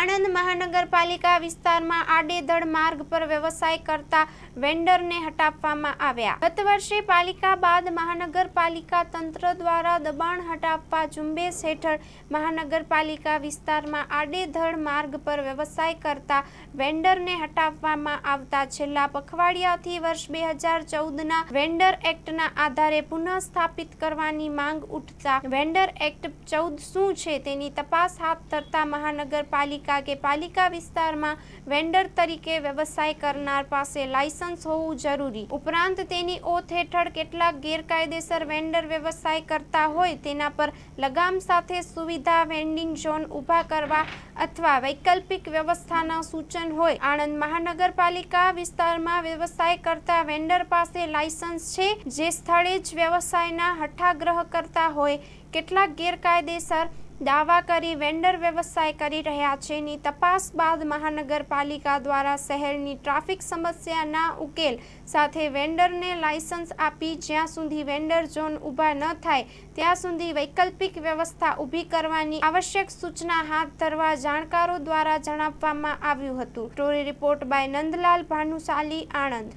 આણંદ મહાનગરપાલિકા વિસ્તારમાં આડેધડ માર્ગ પર વ્યવસાય કરતા વેન્ડરને હટાવવામાં આવ્યા। ગત વર્ષે પાલિકા બાદ મહાનગરપાલિકા તંત્ર દ્વારા દબાણ હટાવવા ઝુંબેશ હેઠળ મહાનગરપાલિકા વિસ્તારમાં આડેધડ માર્ગ પર વ્યવસાય કરતા વેન્ડરને હટાવવામાં આવતા છેલ્લા પખવાડિયાથી વર્ષ 2014ના વેન્ડર એક્ટના આધારે પુનઃસ્થાપિત કરવાની માંગ ઉઠતા વેન્ડર એક્ટ 14 શું છે તેની તપાસ હાથ ધરતા મહાનગરપાલિકા કે પાલિકા વિસ્તારમાં વેન્ડર તરીકે વ્યવસાય કરનાર પાસે લાયસન્સ હોવું જરૂરી, ઉપરાંત તેની ઓથ હેઠળ કેટલાક ગેરકાયદેસર વેન્ડર વ્યવસાય કરતા હોય તેના પર લગામ સાથે સુવિધા વેન્ડિંગ ઝોન ઊભા કરવા અથવા વૈકલ્પિક વ્યવસ્થાના સૂચન હોય। આણંદ મહાનગરપાલિકા વિસ્તારમાં વ્યવસાય કરતા વેન્ડર પાસે લાયસન્સ છે, જે સ્થળે જ વ્યવસાયના હઠાગ્રહ કરતા હોય કેટલાક ગેરકાયદેસર દાવા કરી વેન્ડર વ્યવસાય કરી રહ્યા છે ની તપાસ બાદ મહાનગરપાલિકા દ્વારા શહેરની ટ્રાફિક સમસ્યાના ઉકેલ સાથે વેન્ડરને લાયસન્સ આપી જ્યાં સુધી વેન્ડર ઝોન ઊભા ન થાય ત્યાં સુધી વૈકલ્પિક વ્યવસ્થા ઊભી કરવાની આવશ્યક સૂચના હાથ ધરવા જાણકારો દ્વારા જણાવવામાં આવ્યું હતું। Story report by Nandlal Bhanushali, Anand.